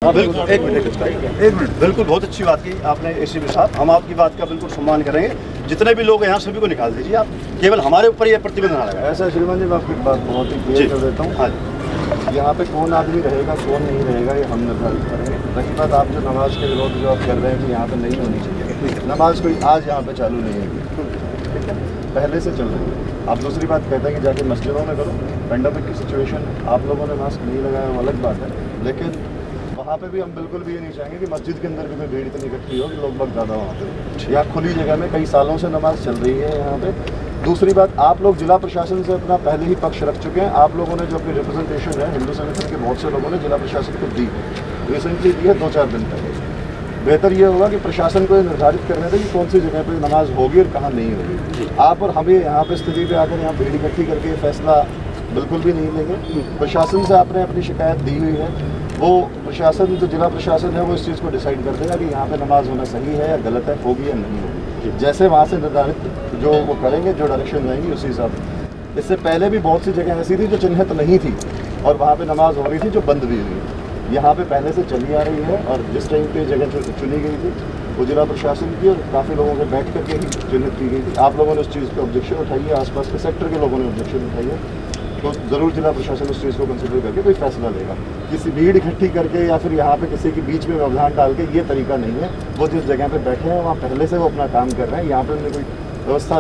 हाँ बिल्कुल, एक मिनट बिल्कुल बहुत अच्छी बात की आपने एसीपी साहब। हम आपकी बात का बिल्कुल सम्मान करेंगे। जितने भी लोग हैं यहाँ सभी को निकाल दीजिए आप, केवल हमारे ऊपर ये प्रतिबंध ना लगाए। ऐसा श्रीमान जी मैं आपकी बात बहुत ही क्लियर कर देता हूँ। हाँ, यहाँ पे कौन आदमी रहेगा कौन नहीं रहेगा ये हम निर्धारित करेंगे। रही बात आप जो नमाज के विरोध जो आप कर रहे हैं कि यहाँ पे नहीं होनी चाहिए, नमाज कोई आज यहाँ पे चालू नहीं है, ठीक है, पहले से चल रही है। आप दूसरी बात कहते हैं कि जाके मस्जिदों में करो, पेंडेमिक की सिचुएशन, आप लोगों ने मास्क नहीं लगाया वो अलग बात है, लेकिन वहाँ पे भी हम बिल्कुल भी ये नहीं चाहेंगे कि मस्जिद के अंदर भी कोई भीड़ इतनी इकट्ठी हो कि लोग बहुत ज़्यादा वहाँ पे, या खुली जगह में कई सालों से नमाज चल रही है यहाँ पे। दूसरी बात, आप लोग जिला प्रशासन से अपना पहले ही पक्ष रख चुके हैं। आप लोगों ने जो अपनी रिप्रेजेंटेशन है हिंदू संगठन के बहुत से लोगों ने जिला प्रशासन को दी, रिसेंटली दी है 2-4 दिन पहले। बेहतर ये होगा कि प्रशासन को ये निर्धारित करने दें कि कौन सी जगह पर नमाज होगी और कहाँ नहीं होगी। आप और हमें यहाँ पे स्थिति पे आकर यहाँ भीड़ इकट्ठी करके फैसला बिल्कुल भी नहीं लेंगे। प्रशासन से आपने अपनी शिकायत दी हुई है, वो प्रशासन जो जिला प्रशासन है वो इस चीज़ को डिसाइड कर देगा कि यहाँ पे नमाज होना सही है या गलत है, होगी या नहीं होगी। जैसे वहाँ से निर्धारित जो वो करेंगे, जो डायरेक्शन रहेंगी उसी हिसाब से। इससे पहले भी बहुत सी जगह ऐसी थी जो चिन्हित नहीं थी और वहाँ पे नमाज हो रही थी जो बंद भी हुई। यहाँ पे पहले से चली आ रही है और जिस टाइम पे जगह चुनी गई थी वो जिला प्रशासन की और काफ़ी लोगों के बैठ करके ही चिन्हित की गई थी। आप लोगों ने उस चीज़ पर ऑब्जेक्शन उठाई है, आसपास के सेक्टर के लोगों ने ऑब्जेक्शन उठाई है, तो ज़रूर जिला प्रशासन उस चीज़ को कंसिडर करके कोई फैसला लेगा। किसी भीड़ इकट्ठी करके या फिर यहाँ पे किसी के बीच में व्यवधान डाल के ये तरीका नहीं है। वो जिस जगह पे बैठे हैं वहाँ पहले से वो अपना काम कर रहे हैं, यहाँ पे उन्होंने कोई व्यवस्था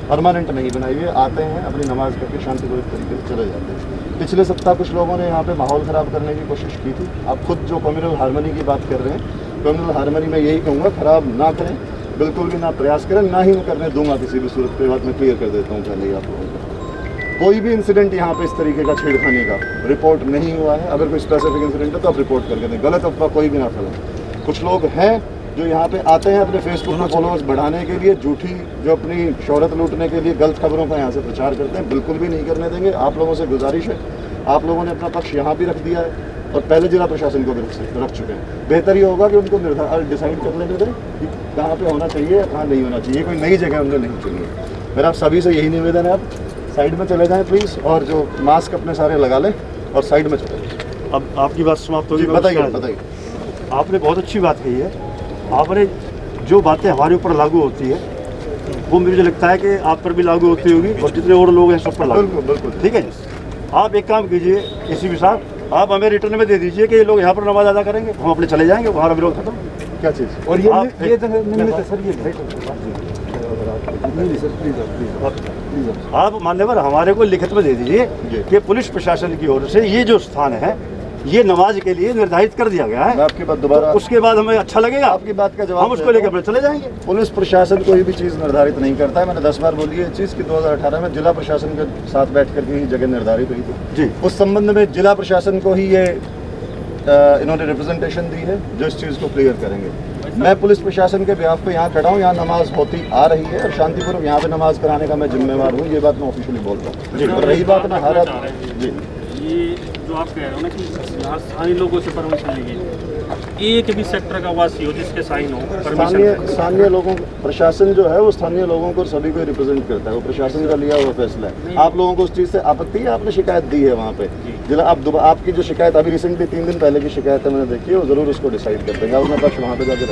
परमानेंट नहीं बनाई हुई है। आते हैं अपनी नमाज करके शांतिपूर्वक तरीके से चले जाते हैं। पिछले सप्ताह कुछ लोगों ने यहाँ पे माहौल ख़राब करने की कोशिश की थी। आप खुद जो कम्युनल हार्मनी की बात कर रहे हैं, कम्युनल हार्मनी में यही कहूँगा ख़राब ना करें, बिल्कुल भी ना प्रयास करें, ना ही मैं करने दूंगा किसी भी सूरत पे। बात मैं क्लियर कर देता हूँ पहले ही आप लोगों को। कोई भी इंसिडेंट यहाँ पे इस तरीके का छेड़खानी का रिपोर्ट नहीं हुआ है। अगर कोई स्पेसिफिक इंसिडेंट है तो आप रिपोर्ट करके दें, गलत अफवाह कोई भी ना फैलाएं। कुछ लोग हैं जो यहाँ पे आते हैं अपने फेसबुक में फॉलोअर्स बढ़ाने के लिए, झूठी जो अपनी शोहरत लूटने के लिए गलत खबरों का यहाँ से प्रचार करते हैं, बिल्कुल भी नहीं करने देंगे। आप लोगों से गुजारिश है, आप लोगों ने अपना पक्ष यहाँ भी रख दिया है और पहले जिला प्रशासन को भी रख चुके हैं। बेहतर ये होगा कि उनको डिसाइड कर लेने दें कि कहाँ पे होना चाहिए या कहाँ नहीं होना चाहिए। कोई नई जगह उन्होंने नहीं चुनी है। मेरा आप सभी से यही निवेदन है, आप साइड में चले जाएं प्लीज़, और जो मास्क अपने सारे लगा लें और साइड में चले जाएं। अब आपकी बात समाप्त होगी। बताइए। आपने बहुत अच्छी बात कही है। आपने जो बातें हमारे ऊपर लागू होती है वो मुझे लगता है कि आप पर भी लागू होती होगी और जितने और लोग हैं सब पर लागू। बिल्कुल। ठीक है जी, आप एक काम कीजिए एसीपी साहब, आप हमें रिटर्न में दे दीजिए कि ये लोग यहाँ पर नमाज अदा करेंगे, हम अपने चले जाएंगे, हमारा विरोध खत्म। क्या चीज़? और ये आप मान्यवर हमारे को लिखित में दे दीजिए कि पुलिस प्रशासन की ओर से ये जो स्थान है ये नमाज के लिए निर्धारित कर दिया गया है। मैं आपकी बात दोबारा, तो उसके बाद हमें अच्छा लगेगा, आपकी बात का जवाब हम उसको लेकर अपने चले जाएंगे। पुलिस प्रशासन कोई भी चीज़ निर्धारित नहीं करता है। मैंने 10 बार बोली है चीज़ कि 2018 में जिला प्रशासन के साथ बैठ कर ही जगह निर्धारित हुई थी जी। उस उस संबंध में जिला प्रशासन को ही ये इन्होंने रिप्रेजेंटेशन दी है जो इस चीज़ को क्लियर करेंगे। मैं पुलिस प्रशासन के बिहाफ पे यहाँ खड़ा हूँ, यहाँ नमाज होती आ रही है और शांतिपूर्वक यहाँ पे नमाज कराने का मैं जिम्मेवार हूँ। ये बात मैं ऑफिशियली बोल रहा हूँ जी। और रही बात मैं हर जी, ये जो आप कह रहे हो ना कि यहाँ स्थानीय लोगों से परमिशन लीजिए, एक भी सेक्टर का वासी हो जिसके साइन हो स्थानीय लोगों, प्रशासन जो है वो स्थानीय लोगों को सभी को रिप्रेजेंट करता है। वो प्रशासन का लिया हुआ फैसला है। आप लोगों को उस चीज़ से आपत्ति है, आपने शिकायत दी है वहाँ पे जिला, आपकी जो शिकायत अभी रिसेंटली 3 दिन पहले की शिकायत है मैंने देखी है, वो जरूर उसको डिसाइड कर देंगे। अपना पक्ष वहाँ पे जाकर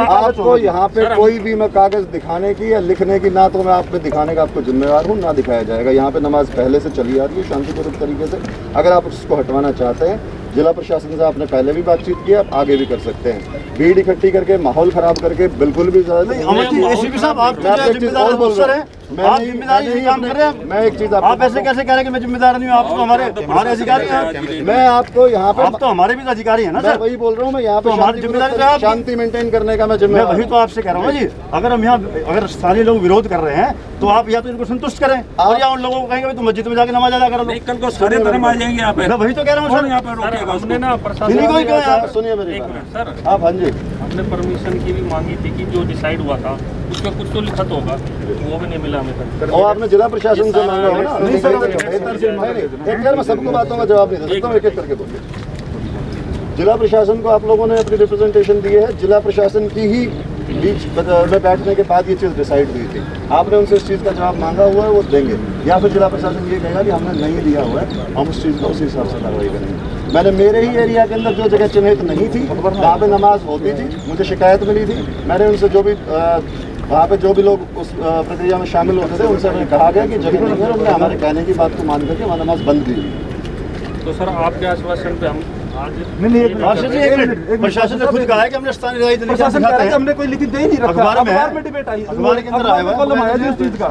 आपको यहाँ पे कोई भी मैं कागज दिखाने की या लिखने की, ना तो मैं आप पे दिखाने का आपको जिम्मेवार हूँ, ना दिखाया जाएगा। यहाँ पे नमाज पहले से चली आ रही है शांतिपूर्वक तरीके से। अगर आप उसको हटवाना चाहते हैं, जिला प्रशासन से आपने पहले भी बातचीत की, आप आगे भी कर सकते हैं। भीड़ इकट्ठी करके माहौल खराब करके बिल्कुल भी एसीपी साहब आप जिम्मेदार अफसर हैं, आप जिम्मेदारी काम कर रहे हैं। मैं एक चीज आप ऐसे कैसे कह रहे हैं कि मैं जिम्मेदार नहीं हूँ? आप तो हमारे अधिकारी हैं। मैं आपको यहाँ पे, आप तो हमारे भी अधिकारी हैं ना सर। वही बोल रहा हूँ मैं, यहाँ पे हमारी जिम्मेदारी शांति मेंटेन करने का मैं जिम्मेदार। वही तो आपसे कह रहा हूँ जी। अगर हम यहाँ अगर स्थानीय लोग विरोध कर रहे हैं तो आप या तो इनको संतुष्ट करें और या उन लोगों को कहेंगे तो मस्जिद में जाकर नमाज अदा करो। कल को सारे धर्म आ जाएंगे यहाँ पे। मैं वही तो कह रहा हूँ सर, यहाँ पे हमने ना सुनिए मेरी बात सर। आप हाँ जी, हमने परमिशन की भी मांगी थी कि जो डिसाइड हुआ था उसका कुछ तो लिखित होगा, वो भी नहीं मिला हमें तक। और आपने जिला प्रशासन से मांगा हो ना? नहीं सर, एक बार मैं सबको बातों का जवाब नहीं दे सकता हूँ, एक एक करके बोलिए। जिला प्रशासन को आप लोगों ने अपनी रिप्रेजेंटेशन दी है, जिला प्रशासन की ही बीच में बैठने के बाद ये चीज़ डिसाइड हुई थी। आपने उनसे इस चीज़ का जवाब मांगा हुआ है, वो देंगे, या फिर जिला प्रशासन ये कहेगा कि हमने नहीं दिया हुआ है, हम उस चीज़ को उसी हिसाब से कार्रवाई करेंगे। मैंने मेरे ही एरिया के अंदर जो जगह चिन्हित नहीं थी, वहाँ पे नमाज होती थी, मुझे शिकायत मिली थी, मैंने उनसे जो भी वहाँ पे जो भी लोग उस प्रक्रिया में शामिल होते थे उनसे मैंने कहा गया कि जगह नहीं है, उन्होंने हमारे कहने की बात को मान करके वहाँ नमाज बंद दी। तो सर आपके आश्वासन पे हम आज प्रशासन ने खुद कहा है कि हमने स्थानीय राजनीति नहीं प्रशासन कह रहा है कि हमने कोई लिखित दे ही नहीं रखा। अखबार में डिबेट आई, अखबार के अंदर आया हुआ है। कॉलम आया जी उस चीज का,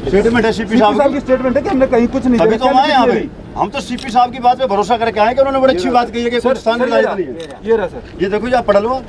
स्टेटमेंट है सीपी साहब की स्टेटमेंट है कि हमने कहीं कुछ नहीं अभी तो देखा, हम आए यहाँ पे, नहीं। हम तो सीपी साहब की बात पे भरोसा करके आए कि उन्होंने बड़ी अच्छी बात कही है कि कोई स्थानीय राजनीति नहीं है। ये रहा सर, ये देखो जी, आप पढ़ लो,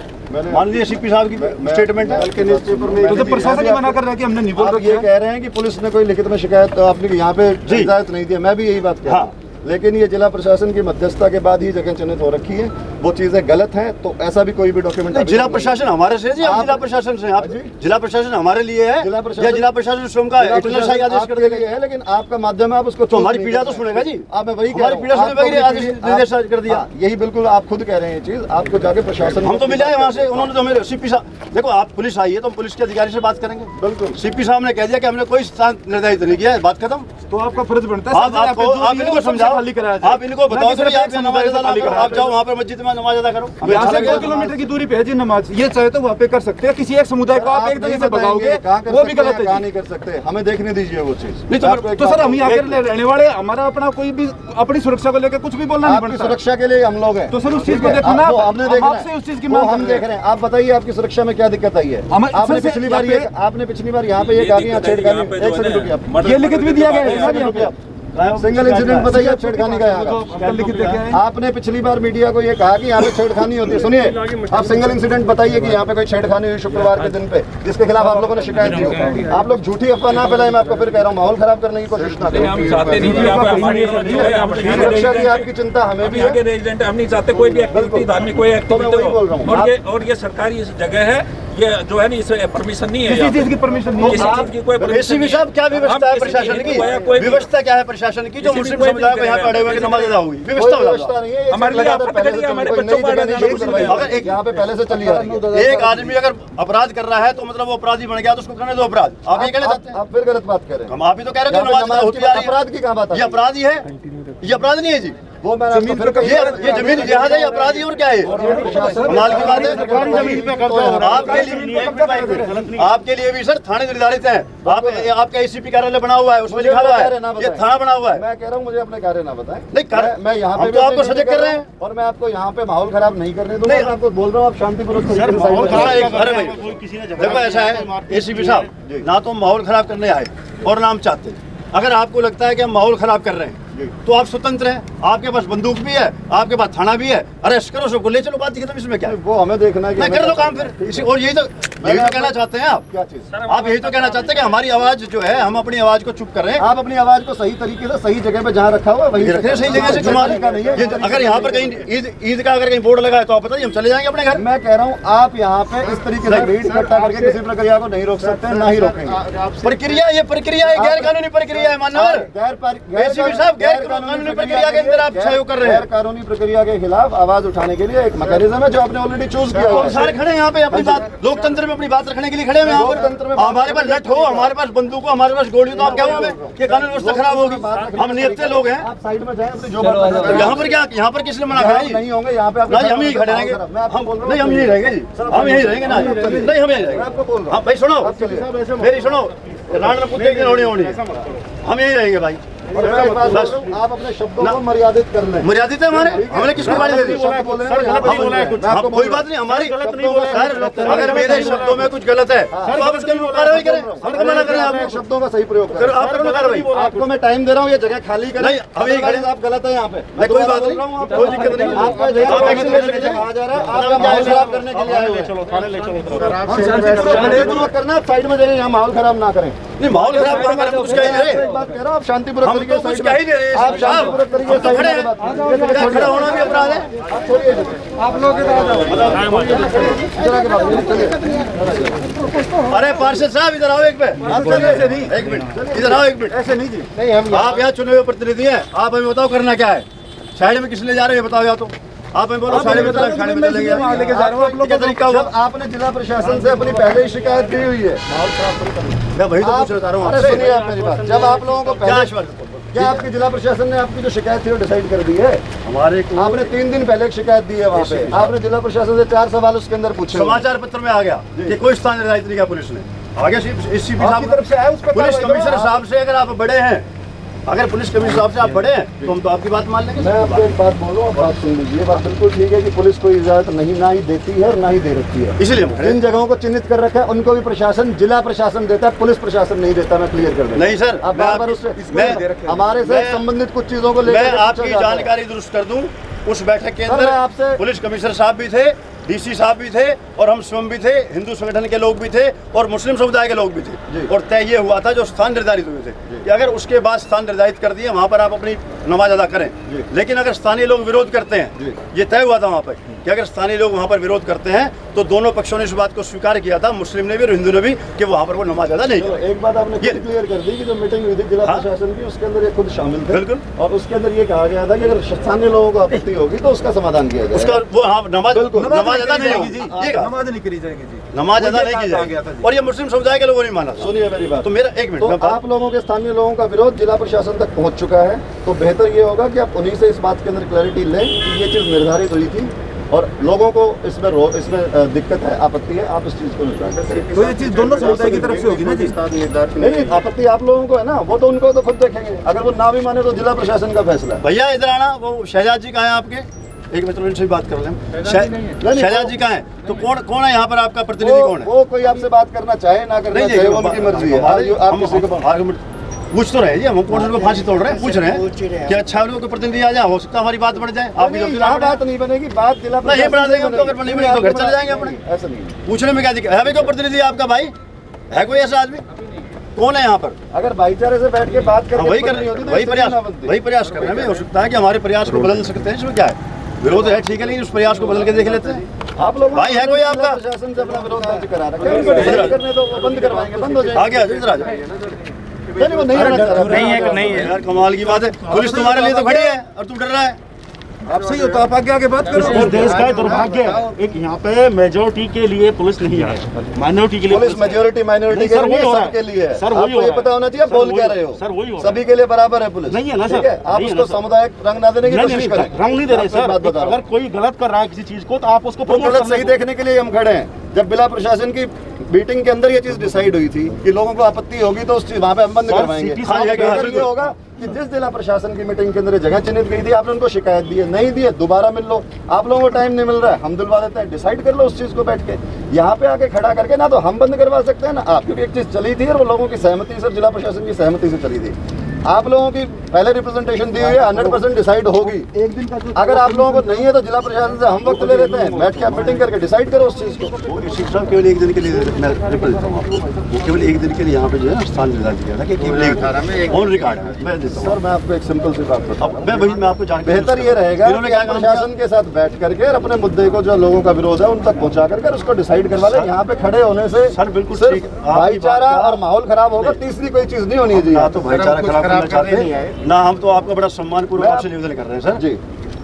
मान लीजिए सीपी साहब की स्टेटमेंट है। कल के न्यूज़पेपर में तो प्रशासन ये मना कर रहा है कि हमने नहीं बोल आप ये कह रहे हैं कि पुलिस ने कोई लिखित में शिकायत आपने यहाँ पे इजाजत नहीं दी, मैं भी यही बात कह रहा हूँ। लेकिन ये जिला प्रशासन की मध्यस्थता के बाद ही जगह चिन्हित हो रखी है, वो चीजें गलत हैं, तो ऐसा भी कोई भी डॉक्यूमेंट जिला प्रशासन हमारे से जी, आप जिला प्रशासन से, आप जिला प्रशासन हमारे लिए है या जिला प्रशासन स्वयं का इंटरनेशनल आदेश कर देगा है, लेकिन आपका माध्यम है, आप उसको तो हमारी पीड़ा तो सुनेगा जी। आप मैं वही हमारी पीड़ा सुनेगा, आदेश निर्देश कर दिया। यही बिल्कुल आप खुद कह रहे हैं ये चीज, आपको जाके प्रशासन हम तो मिले हैं वहाँ से, उन्होंने तो मेरे सीपी साहब, देखो आप पुलिस आई है तो हम पुलिस के अधिकारी से बात करेंगे। बिल्कुल सीपी साहब ने कह दिया कि हमने कोई स्थान निर्धारित नहीं किया है, बात खत्म। तो आपका फर्ज बनता है आप इनको समझाओ, आप इनको बताओ कि आप नमाज अदा करो, आप जाओ वहाँ पे मस्जिद में नमाज अदा करो। यहाँ से 2 किलोमीटर की दूरी पे है जी नमाज, ये चाहे तो वहाँ पे कर सकते हैं। किसी एक समुदाय को आप एक जगह से भगाओगे वो भी गलत है कहाँ जी। नहीं कर सकते, हमें देखने दीजिए वो चीज। नहीं तो सर हम यहाँ के रहने वाले, हमारा अपना कोई भी अपनी सुरक्षा को लेकर कुछ भी बोलना नहीं आपकी पड़ता। सुरक्षा के लिए हम लोग हैं, तो सर उस चीज को देखो ना, हमने देखा, आपसे उस चीज की वो मांग हम देख रहे हैं। आप बताइए आपकी सुरक्षा में क्या दिक्कत आई है? आपने पिछली बार यहाँ पे ये कहा कि यहाँ छेड़खानी, एक सेकंड रुकिए, ये लिखित भी दिया गया है यहाँ पे। सिंगल इंसिडेंट बताइए छेड़खानी का यहाँ का। लिखित देखे हैं। आपने पिछली बार मीडिया को ये कहा कि यहाँ पे छेड़खानी होती है। सुनिए, आप सिंगल इंसिडेंट बताइए कि यहाँ पे कोई छेड़खानी हुई शुक्रवार के दिन पे, जिसके खिलाफ आप लोगों ने शिकायत दी हो। आप लोग झूठी अफवाह ना फैलाएं, मैं आपको फिर कह रहा हूँ, माहौल खराब करने की कोशिश ना करें। सुरक्षा की आपकी चिंता हमें भी है, रेजिडेंट हम नहीं चाहते कोई भी एक्टिविटी, धार्मिक कोई एक्टिविटी हो। और ये सरकारी जगह है, ये जो है ना, इस परमिशन नहीं है, किसी चीज की परमिशन नहीं किसी है। चीज की कोई परमिशन एसीपी साहब क्या व्यवस्था है प्रशासन की? व्यवस्था क्या है प्रशासन की जो मुस्लिम समुदाय को यहाँ पे अड़े हुए की नमाज अदा होगी? व्यवस्था नहीं है, हमारे लिए पहले से हमारे कोई बच्चों नई को जगह नहीं शुरू करवाई, अगर एक यहाँ पे पहले से चली आ रही है। एक आदमी अगर अपराध कर रहा है तो मतलब वो अपराधी बन गया तो उसको करने दो अपराध। आप ये कहना चाहते हैं? आप फिर गलत बात कर रहे हैं। हम आप ही तो कह रहे हैं नमाज होती आ रही है। अपराध की कहाँ बात ये अपराध ही है, ये अपराध नहीं है जी। वो मैंने आपको फिर कही। ये जमीन जिहाद है, अपराध ही और क्या है? कमाल की बात है। आपके लिए भी सर थाने निर्धारित है। आपका एसीपी कार्यालय बना हुआ है, उसमें लिखा हुआ है, ये थाना बना हुआ है। मैं कह रहा हूँ मुझे अपने कार्य ना बताएं। नहीं, मैं यहाँ पे तो आपको सजग कर रहे हैं और मैं आपको यहाँ पे माहौल खराब नहीं करने दूंगा। मैं आपको बोल रहा हूँ, आप शांतिपूर्वक अरे भाई देखो ऐसा है एसीपी साहब, ना तो माहौल खराब करने आए और ना हम चाहते। अगर आपको लगता है कि हम माहौल खराब कर रहे हैं तो आप स्वतंत्र हैं, आपके पास बंदूक भी है, आपके पास थाना भी है, अरेस्ट करो सबको, ले चलो, बात खत्म। इसमें क्या है? वो हमें देखना है कि नहीं कर लो काम फिर इसी। और यही तो कहना चाहते हैं आप, क्या चीज? आप यही तो कहना चाहते हैं कि हमारी आवाज जो है, हम अपनी आवाज को चुप कर रहे हैं। आप अपनी आवाज को सही तरीके से सही जगह पे जहाँ रखा हुआ है वहीं रखने सही जगह से कमाल का नहीं है। अगर यहाँ पर कहीं ईद का अगर कहीं बोर्ड लगा है तो आप बताइए, हम चले जाएंगे अपने घर। मैं कह रहा हूँ आप यहाँ पे इस तरीके से भीड़ इकट्ठा करके किसी प्रक्रिया को नहीं रोक सकते, ना ही रोकेंगे। प्रक्रिया, ये प्रक्रिया है गैर कानूनी प्रक्रिया है मानवर। एसीपी साहब गैर कानूनी प्रक्रिया के अंदर आप सहयोग कर रहे हैं। गैर कानूनी प्रक्रिया के खिलाफ आवाज उठाने के लिए एक मैकेनिज्म है जो आपने ऑलरेडी चूज किया हुआ है। सारे खड़े हैं यहाँ पे अपनी बात, लोकतंत्र में अपनी बात रखने के लिए खड़े हैं यहाँ पर। हमारे पास लठ हो, हमारे पास बंदूक हो, हमारे पास गोली, तो आप क्या होंगे कि कानून व्यवस्था खराब होगी? हम नियत्ते लोग हैं। आप साइड में जाएं, अपनी जो बात यहाँ पर क्या, यहाँ पर किसने मना करा? नहीं होंगे यहाँ पे, नहीं हम यही खड़े रहेंगे। नहीं हम यही रहेंगे जी, हम यही रहेंगे ना। नहीं हम यही रहेंगे। हाँ भाई सुनो, मेरी सुनो, राणा पुत्र एक दिन होनी, हम यही रहेंगे भाई। आप अपने शब्दों को मर्यादित कर लें। मर्यादित है हमारे, हमने किसको गाली दे दी? कोई बात नहीं, हमारी अगर मेरे शब्दों में कुछ गलत है तो आप उसके लिए कार्रवाई करें, हमको मना करें। आप शब्दों का सही प्रयोग करें। आप करो कार्रवाई। आपको मैं टाइम दे रहा हूँ, ये जगह खाली करें। नहीं, हम यही खड़े हैं। आप गलत है यहाँ पे। नहीं कोई बात नहीं, कोई दिक्कत नहीं। आपका कहा जा रहा है, आप माहौल खराब करने के लिए आए हुए। करना, साइड में जाइए, यहाँ माहौल खराब ना करें। नहीं माहौल खराब करना है, कुछ कह रहे बात कह रहा हूँ, आप शांतिपूर्वक हम तो कुछ कह ही नहीं रहे। आप शांतिपूर्वक तरीके से खड़े हैं, खड़ा होना भी अपराध है। आप छोड़िए, आप लोग अरे पार्षद साहब इधर आओ एक मिनट, एक मिनट इधर आओ, एक मिनट। ऐसे नहीं जी, नहीं हम आप यहाँ चुने हुए प्रतिनिधि हैं, आप हमें बताओ करना क्या है? साइड में किस लिए जा रहे हैं बताओ या तो आप हमें बोलो साढ़े में चलेंगे, साढ़े में चलेंगे, वहाँ लेके जा रहा हूँ, आप लोग क्या तरीका हुआ? जब आपने जिला प्रशासन से अपनी पहले ही शिकायत की हुई है, मैं वही तो आप- पूछ रहा हूँ अरे आपसे। सुनिए आप मेरी बात, जब आप लोगों को क्या पहले आश्वासन? क्या आपकी जिला प्रशासन ने आपकी जो शिकायत थी वो डिसाइड कर दी है? हमारे को आपने 3 दिन पहले एक शिकायत दी है वहाँ पे, आपने जिला प्रशासन से 4 सवाल उसके अंदर पूछे हुए हैं। समाचार पत्र में आ गया कि कोई स्थान निर्धारित नहीं किया पुलिस ने। आगे इस सीपी आपकी तरफ से आया उस पर पुलिस कार्रवाई कमिश्नर करो। साहब से अगर आप बड़े हैं, अगर पुलिस कमिश्नर साहब से आप बड़े हैं तो हम तो आपकी बात मान लेंगे। मैं आपको एक बात बोलूँ, आप बात सुन लीजिए, बात बिल्कुल ठीक है कि पुलिस कोई इजाजत नहीं ना ही देती है और ना ही दे रखी है। इसलिए हम खड़े हैं। जिन जगहों को चिन्हित कर रखा है उनको भी प्रशासन, जिला प्रशासन देता है, पुलिस प्रशासन नहीं देता। मैं क्लियर कर दूं। नहीं सर, आप मैं बार बार आपकी- उससे मैं- हमारे से मैं- संबंधित कुछ चीजों को मैं लेकर आपकी जानकारी दुरुस्त कर दूं। उस बैठक के सर, मैं आपसे- अंदर पुलिस कमिश्नर साहब भी थे, डीसी साहब भी थे और हम स्वयं भी थे, हिंदू संगठन के लोग भी थे और मुस्लिम समुदाय के लोग भी थे। जी। और तय ये हुआ था जो स्थान निर्धारित हुए थे कि अगर उसके बाद स्थान निर्धारित कर दिए वहाँ पर आप अपनी नमाज अदा करें। जी। लेकिन अगर स्थानीय लोग विरोध करते जी। हैं, ये तय हुआ था वहाँ पर कि अगर स्थानीय लोग वहाँ पर विरोध करते हैं तो दोनों पक्षों ने इस बात को स्वीकार किया था, मुस्लिम ने भी और हिंदू ने भी, कि वहाँ पर वो नमाज अदा नहीं चलो, करें। एक बात आपने ये- खुद क्लियर कर दी कि जो मीटिंग हुई थी जिला हाँ। प्रशासन की, उसके अंदर ये खुद शामिल थे। बिल्कुल। और उसके अंदर ये कहा गया था कि अगर स्थानीय लोगों को आपत्ति होगी तो उसका समाधान किया जाएगा। उसका वो हाँ नमाज बिल्कुल। नमाज अदा नहीं जाएगी होगी जी, ये कहा। नमाज नहीं करी जाएगी जी। नमाज अदा ये नहीं की कहा गया था जाएगी जी। और ये मुस्लिम समुदाय के लोगों ने माना। सुनिए मेरी बात, तो मेरा एक मिनट तो मैं बात- आप लोगों के स्थानीय लोगों का विरोध जिला प्रशासन तक पहुंच चुका है, तो बेहतर ये होगा कि आप उन्हीं से इस बात के अंदर क्लैरिटी लें कि ये चीज़ निर्धारित हुई थी और लोगों को इसमें दिक्कत है, आपत्ति है, आप इस चीज़ को निपटा करें। तो ये चीज दोनों समुदाय की तरफ से होगी ना जी। नहीं, आपत्ति आप लोगों को है ना, वो तो उनको तो खुद देखेंगे, अगर वो ना भी माने तो जिला प्रशासन का फैसला है। भैया इधर आना, वो शहजाद जी कहाँ हैं आपके? एक मिनट इनसे भी बात कर लें। शहजाद जी कहाँ हैं? तो कौन है यहाँ पर आपका प्रतिनिधि कौन है? वो कोई आपसे बात करना चाहे ना करना चाहे, वो उनकी मर्जी है। आप किसी को पूछ तो रहे जी, हम कौन को फांसी तोड़ रहे हैं, पूछ रहे हैं कि अच्छा लोगों के प्रतिनिधि आ जाए, हो सकता है हमारी बात बढ़ जाए। आपकी नहीं, यहाँ बात नहीं बनेगी, बात जिला नहीं, बना देंगे हम तो, अगर नहीं बनी तो घर चले जाएंगे अपने। ऐसा नहीं। पूछने में क्या दिक्कत है? भाई कोई प्रतिनिधि आपका भाई है, कोई ऐसा आदमी कौन है यहाँ पर? अगर भाईचारे से बैठ के बात करके वही कर नहीं होती तो वही इससे प्रयास ना बनती। वही प्रयास कर रहे हैं। हो सकता है कि हमारे प्रयास को बदल सकते हैं, इसमें क्या है? विरोध है ठीक है, लेकिन उस प्रयास को बदल के देख लेते हैं। आप लोग भाई है कोई आपका? प्रशासन से अपना विरोध दर्ज करा रखा है, उनको डिसाइड करने दो, वो बंद करवाएंगे, बंद हो जाएगा। आगे आ जाओ, इधर आ जाओ। नहीं, वो नहीं रहना चाह रहा। नहीं है यार, कमाल की बात है। पुलिस तुम्हारे लिए तो खड़ी है और तू डर रहा है। आप सही हो तो आप आगे आगे बात करो। इस देश का दुर्भाग्य है, एक यहाँ पे मेजोरिटी के लिए पुलिस नहीं है, माइनॉरिटी के लिए पुलिस मेजोरिटी माइनॉरिटी नहीं, के सर, लिए वही हो रहा है। सबके लिए है। सर, वही आपको हो ये रहा है। पता होना चाहिए, सर, बोल वही क्या हो- रहे हो। सर, वही हो रहा है। सभी के लिए बराबर है पुलिस। नहीं है ना, ठीक सर। है, आप नहीं है उसको ना, सर। सामुदायिक रंग ना देने की नहीं, कोशिश नहीं, करें। रंग नहीं दे रहे आपको एक सर। बात बता रहा अगर कोई गलत कर रहा है किसी चीज को तो आप उसको हूं। वो गलत सही देखने के लिए हम खड़े हैं। जब जिला प्रशासन की मीटिंग के अंदर ये चीज डिसाइड हुई थी कि लोगों को आपत्ति होगी तो उस चीज वहाँ पे हम बंद सर, करवाएंगे। सिटी साहब हाँ, कह रहे अगर ये होगा कि जिस जिला प्रशासन की मीटिंग के अंदर ये जगह चिन्हित गई थी, आपने उनको शिकायत दी है, नहीं दी है, दोबारा मिल लो। आप लोगों को टाइम नहीं मिल रहा है, हम दिलवा देते हैं, डिसाइड कर लो उस चीज को बैठ के। यहाँ पे आके खड़ा करके ना तो हम बंद करवा सकते हैं ना आप, क्योंकि एक चीज चली थी और वो लोगों की सहमति से, जिला प्रशासन की सहमति से चली थी। आप लोगों की पहले रिप्रेजेंटेशन दी हुई है, 100% डिसाइड होगी। एक दिन का जो अगर आप लोगों को नहीं है तो जिला प्रशासन से हम वक्त ले लेते हैं, बैठ के आप मीटिंग करके डिसाइड करो उस चीज को। शिक्षा केवल एक दिन के लिए मैं रिप्लाई देता हूँ आपको। वो केवल एक दिन के लिए यहाँ पे जो है ना स्थान निर्धारित किया था कि केवल एक ऑन रिकॉर्ड है। मैं देता हूँ। सर, मैं आपको एक सिंपल सी बात बताऊं। अब मैं आपको जानकारी बेहतर ये रहेगा इन्होंने कि क्या आप काम प्रशासन के साथ बैठ करके और अपने मुद्दे को, जो लोगों का विरोध है, उन तक पहुंचा करके उसको डिसाइड करवा ले। यहाँ पे खड़े होने से सर, बिल्कुल सिर्फ ठीक है। आपकी भाईचारा बात का- और माहौल खराब होगा, तीसरी कोई चीज नहीं होनी चाहिए। ना तो भाईचारा खराब करना चाहते हैं, ना हम तो आपका बड़ा सम्मान पूर्वक आपसे निवेदन कर रहे हैं सर जी।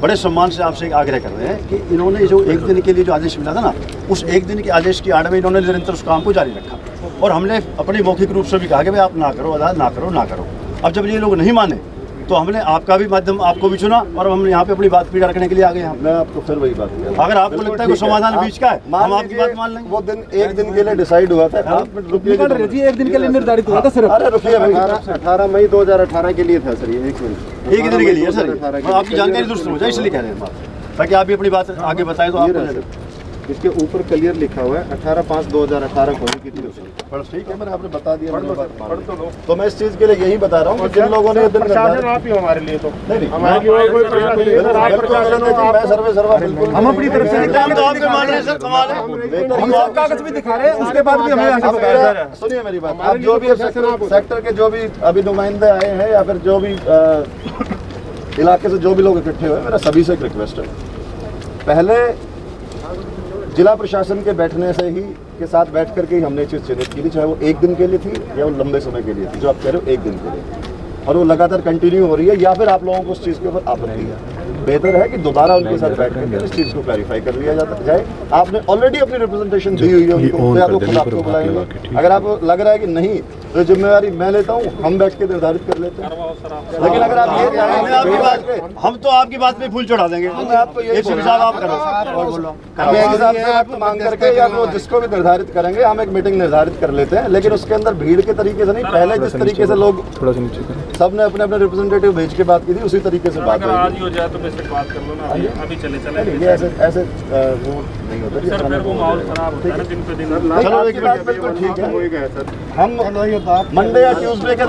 बड़े सम्मान से आपसे एक आग्रह कर रहे हैं कि इन्होंने जो एक दिन के लिए जो आदेश मिला था ना, उस एक दिन के आदेश की आड़ में इन्होंने निरंतर उस काम को जारी रखा और हमने अपनी मौखिक रूप से भी कहा कि भाई आप ना करो, अदा ना करो, ना करो। अब जब ये लोग नहीं माने तो हमने आपका भी माध्यम आपको भी चुना और हम यहाँ पे अपनी बात पीड़ा रखने के लिए आ गए हैं। मैं आपको फिर वही बात कह रहा हूं। अगर आपको लगता है कोई समाधान बीच का है, हम आपकी लीजिए, बात मान लेंगे। वो दिन एक दिन के लिए डिसाइड हुआ था। आप रुकिए निकल रहे जी, एक दिन के लिए निर्धारित हुआ था सिर्फ। अरे रुकिए भाई। 18 मई 2018 के लिए था सर, ये एक मिनट। एक दिन के लिए सर, आपकी जानकारी दुरुस्त हो जाए इसलिए कह रहे हैं बात, ताकि आप भी अपनी बात आगे बताएं तो आपको इसके ऊपर क्लियर लिखा हुआ है 18/5/2018 होने की थी उसकी। ठीक है, मैंने आपने बता दिया। मैंने बात तो मैं इस चीज के लिए यही बता रहा हूँ कि जिन लोगों ने ये दिन निर्धारित- आप ही हमारे लिए तो नहीं, नहीं, हमारे लिए कोई प्रशासन नहीं है सर, आप बिल्कुल प्रशासन गलत हो, है जी, आप- मैं सर्वे सर्वा बिल्कुल हम अपनी तरफ से हम तो आपके मान रहे हैं सर, कमाल है। हम सब कागज भी दिखा रहे हैं, उसके बाद भी हमें आगे अब बताया जा रहा मेरा- सुनिए मेरी बात, आप जो भी सेक्टर के जो भी अभी नुमाइंदे आए हैं या फिर जो भी इलाके से जो भी लोग इकट्ठे हुए, मेरा सभी से एक रिक्वेस्ट है, पहले जिला प्रशासन के बैठने से ही के साथ बैठ करके ही हमने चीज़ चिन्हित की थी, चाहे वो एक दिन के लिए थी या वो लंबे समय के लिए थी, जो आप कह रहे हो एक दिन के लिए, और वो लगातार कंटिन्यू हो रही है, या फिर आप लोगों को उस चीज़ के ऊपर आपत्ति है। बेहतर है कि दोबारा उनके साथ बैठ करके इस चीज़ को क्लैरिफाई कर लिया जाए। आपने ऑलरेडी अपनी रिप्रेजेंटेशन दी हुई है उनको, तो या तो खुद आपको बुलाएंगे। अगर आपको लग रहा है कि नहीं तो जिम्मेवारी मैं लेता हूँ, हम बैठ के निर्धारित कर लेते हैं। लेकिन अगर आप ये हम तो आपकी बात पे फूल चढ़ा देंगे। आपको ये साहब आप करो और बोलो, हम एक हिसाब से वक्त मांग करके या वो जिसको भी निर्धारित करेंगे हम एक मीटिंग निर्धारित कर लेते हैं, लेकिन उसके अंदर भीड़ के तरीके से नहीं। पहले जिस तरीके से लोग सबने अपने अपने रिप्रेजेंटेटिव भेज के बात की थी उसी तरीके से बात अगर आज ही हो जाए तो मेरे से बात कर लो ना, अभी चले ये ऐसे वो नहीं होता। सर फिर वो माहौल खराब होता है ना दिन पे दिन। चलो एक बात बिल्कुल ठीक है। हम मंडे या ट्यूसडे के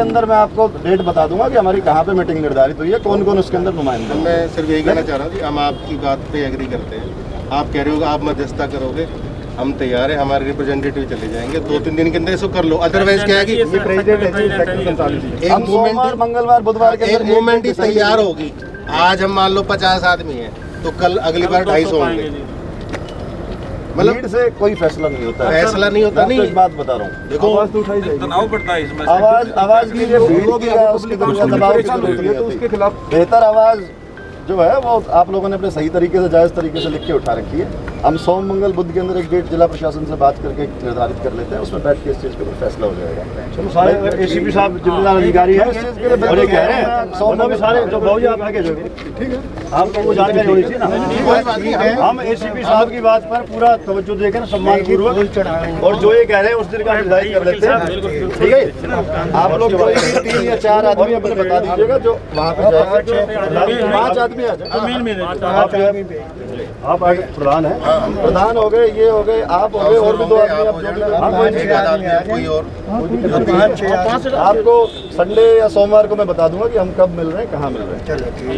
अंदर मैं आपको डेट बता दूंगा कि हमारी कहाँ पे मीटिंग निर्धारित हुई है, कौन कौन उसके अंदर नुमाइंदे। मैं सिर्फ यही कहना चाह रहा था कि हम आपकी बात पे एग्री करते हैं। आप कह रहे हो आप मध्यस्थता करोगे, हम तैयार है, हमारे रिप्रेजेंटेटिव चले जाएंगे 2-3 दिन के अंदर इसको कर लो। अदरवाइज क्या है कि हम सोमवार मंगलवार बुधवार के एक मूवमेंट ही तैयार होगी। आज हम मान लो 50 आदमी हैं तो कल अगली बार 250 होंगे। मतलब से कोई फैसला नहीं होता, फैसला नहीं होता। नहीं, एक बात बता रहा हूँ, देखो तनाव बढ़ता है इसमें। आवाज की जो भीड़ की है उसकी दबाव की जरूरत नहीं है, तो उसके खिलाफ बेहतर आवाज जो है वो आप लोगों ने अपने सही तरीके से जायज़ तरीके से लिख के उठा रखी है। हम सोम मंगल बुध के अंदर एक डेट जिला प्रशासन से बात करके निर्धारित कर लेते हैं, उसमें बैठ के इस चीज़ के ऊपर फैसला हो जाएगा। चलो सारे एसीपी साहब जिम्मेदार अधिकारी हैं और ये कह रहे हैं सोना भी सारे जो भाई आप आगे जो ठीक है आपको वो जानकारी होनी चाहिए ना। हम एसीपी साहब की बात पर पूरा तवज्जो देकर सम्मानपूर्वक और जो ये कह रहे हैं उस दिन का निर्धारित कर लेते हैं, ठीक है। आप लोग 3 या 4 आदमी अपने बता दीजिएगा जो वहाँ पे जाएगा। 5 आदमी आ जाए, आप आगे प्रधान है, प्रधान हो गए, ये हो गए, आप हो गए, और भी 2 आदमी कोई और आपको संडे या सोमवार को मैं बता दूंगा कि हम कब मिल रहे हैं, कहाँ मिल रहे हैं,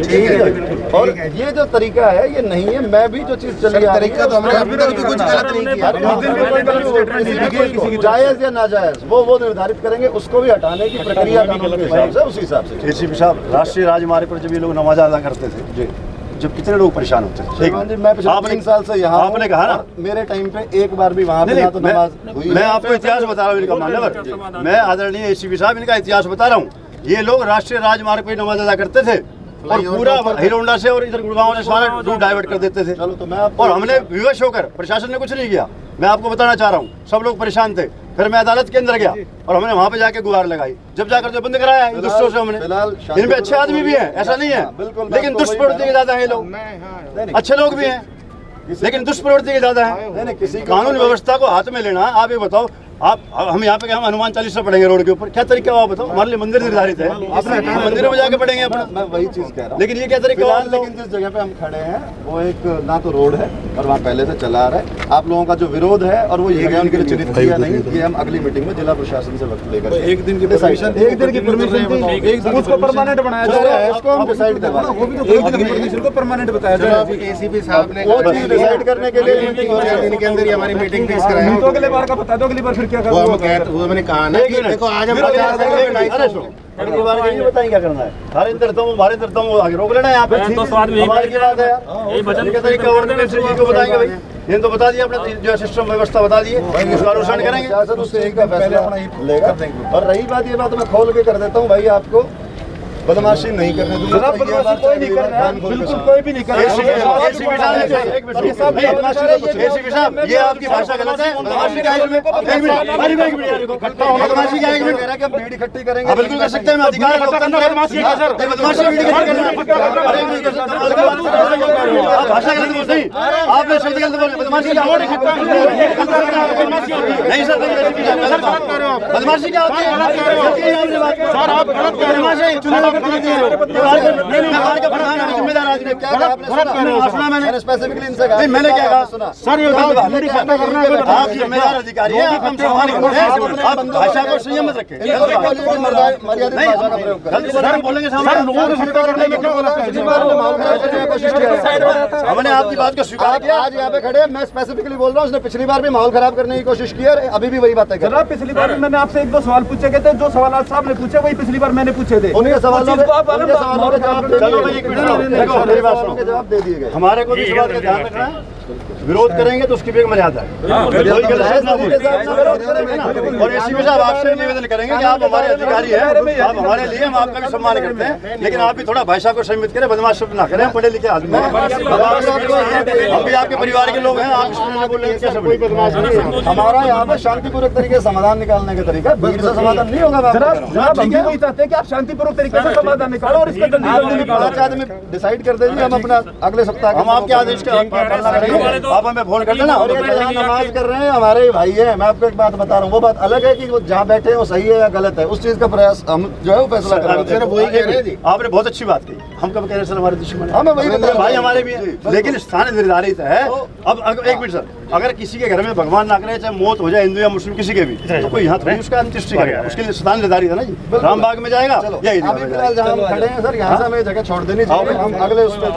ठीक है। और ये जो तरीका है ये नहीं है, मैं भी जो चीज़ चली आ रही है तो हमने अभी तक भी कुछ गलत नहीं किया। जायज़ या नाजायज़ वो निर्धारित करेंगे, उसको भी हटाने की प्रक्रिया कानून के हिसाब से उसी हिसाब से। एसीपी साहब राष्ट्रीय राजमार्ग पर जब ये लोग नमाज अदा करते थे जी, जब कितने लोग परेशान होते थे, ठीक है। मैं पिछले 3 साल से यहाँ आपने कहा ना मेरे टाइम पे एक बार भी वहाँ पे तो नमाज हुई। मैं आपको इतिहास बता रहा हूँ इनका मान्यवर, मैं आदरणीय एसीपी साहब इनका इतिहास बता रहा हूँ। ये लोग राष्ट्रीय राजमार्ग पे नमाज अदा करते थे और पूरा हीरोंडा से और इधर गुड़गांव से सारा रूट डाइवर्ट कर देते थे। चलो तो मैं और हमने विवश होकर, प्रशासन ने कुछ नहीं किया, मैं आपको बताना चाह रहा हूँ, सब लोग परेशान थे। फिर मैं अदालत के अंदर गया और हमने वहाँ पे जाके गुहार लगाई, जब जाकर जो बंद कराया इन दुष्टों से हमने। इनमें अच्छे आदमी भी हैं, ऐसा नहीं है, लेकिन दुष्प्रवृत्ति के ज्यादा है लोग। अच्छे लोग भी हैं लेकिन दुष्प्रवृत्ति के ज्यादा है। कानून व्यवस्था को हाथ में लेना। आप ये बताओ, आप हम यहाँ पे हम हनुमान चालीसा पढ़ेंगे रोड के ऊपर, क्या तरीका हो आप बताओ? हमारे लिए मंदिर निर्धारित है, हम मंदिरों में जाके पढ़ेंगे अपना। मैं वही चीज कह रहा हूँ, लेकिन ये क्या तरीका? लेकिन जिस जगह पे हम खड़े हैं वो एक ना तो रोड है और वहाँ पहले से चला आ रहा है। आप लोगों का जो विरोध है और वो ये है उनके लिए चिन्हित किया नहीं, ये हम अगली मीटिंग में जिला प्रशासन से वक्त लेकर एक दिन की परमिशन, एक दिन की परमिशन उसको परमानेंट बनाया जा रहा है, उसको हम डिसाइड करवाएं। वो भी तो एक दिन की परमिशन को परमानेंट बताया जा रहा है। एसीपी साहब ने वो चीज डिसाइड करने के लिए दिन के अंदर ही हमारी मीटिंग फिक्स कराई। तो अगले बार का बता दो, अगली बार फिर क्या करोगे? वो मैंने कहा ना कि देखो आज हम अगली बार ये बताएं क्या करना है। हमारे इंतरतम आगे रोक लेना है यहाँ पे, तो स्वाद में हमारी की बात है यार। ये तरीका ऑर्डिनेंस जी को बताएंगे भाई, इन्हें तो बता दिया अपना जो सिस्टम व्यवस्था बता दिए, उसका अनुसरण करेंगे। शासन उससे एक का फैसला लेगा। और रही बात ये बात मैं खोल के कर देता हूँ भाई, आपको बदमाशी नहीं करने दूंगा। बदमाशी कोई नहीं कर रहा है, बिल्कुल कोई भी नहीं कर रहा है। एसीपी साहब ये आपकी भाषा गलत है। बदमाशी का एक मिनट बदमाशी का 1 मिनट कह रहा है कि हम भीड़ इकट्ठी करेंगे। बिल्कुल कर सकते हैं, मैं अधिकार है, लोकतंत्र है। बदमाशी भीड़ इकट्ठी आप भाषा गलत बोल नहीं, आपने शब्द गलत बोले। बदमाशी क्या नहीं सर, बदमाशी क्या होती है? जिम्मेदार आदमी क्या कहा आपने? सुना मैंने स्पेसिफिकली इनसे कहा। मैंने क्या कहा सर? ये आप जिम्मेदार अधिकारी हैं, आप हम सम्मान करते हैं, आप भाषा को संयमित रखें। बोलेंगे हमने आपकी बात को स्वीकार किया। आज यहाँ पे खड़े मैं स्पेसिफिकली बोल रहा हूँ, उसने पिछली बार भी माहौल खराब करने की कोशिश की और अभी भी वही बातें कर रहा है। पिछली बार मैंने आपसे 1-2 सवाल पूछे गए थे, जो सवाल आप साहब ने पूछे वही पिछली बार मैंने पूछे थे। उनके सवालों के जवाब दे दिए गए। हमारे को भी इस बात का ध्यान रखना है विरोध करेंगे तो उसकी भी एक मर्यादा है। हाँ, कोई बिल्कुल। गलत शब्द ना बोले। विरोध करेंगे ना। और एसीपी साहब आपसे निवेदन करेंगे कि आप हमारे अधिकारी हैं, आप हमारे लिए, हम आपका भी सम्मान करते हैं, लेकिन आप भी थोड़ा भाषा को संयमित करें, बदमाश शब्द ना करें। हम पढ़े लिखे आदमी हैं, हम भी आपके परिवार के लोग हैं, आप इस तरह से बोल रहे हैं, कैसे बोले? हमारा यहाँ पे शांतिपूर्वक तरीके से समाधान निकालने का तरीका भीड़ से समाधान नहीं होगा। जनाब हम भी वही चाहते हैं कि आप शांतिपूर्वक तरीके से समाधान निकालो और इसका जल्दी निकालो। पाँच आदमी डिसाइड कर देंगे, हम अपना अगले सप्ताह हम आपके आदेश का पालना करेंगे। आप हमें फोन कर देना। और ये जो यहाँ नमाज कर रहे हैं हमारे ही भाई हैं। मैं आपको एक बात बता रहा हूँ, वो बात अलग है कि वो जहाँ बैठे हैं वो सही है या गलत है, उस चीज का प्रयास हम जो है वो फैसला करवाते हैं। वही कह रहे हैं जी। आपने बहुत अच्छी बात कही। हम कब कह रहे हैं सर हमारे दुश्मन हमें वही बता रहे हैं। भाई हमारे भी हैं, लेकिन स्थान निर्धारित है। अब एक मिनट सर, अगर किसी के घर में भगवान ना करे चाहे मौत हो जाए, हिंदू या मुस्लिम किसी के भी, तो कोई यहाँ थोड़ी उसका अंत्येष्टि करेगा। उसके लिए स्थान निर्धारित है ना जी। रामबाग में जाएगा या ईदगाह अभी में फिलहाल जाएगा। जहाँ हम खड़े हैं सर, यहाँ से हमें जगह छोड़ देनी चाहिए। हम अगले उस पर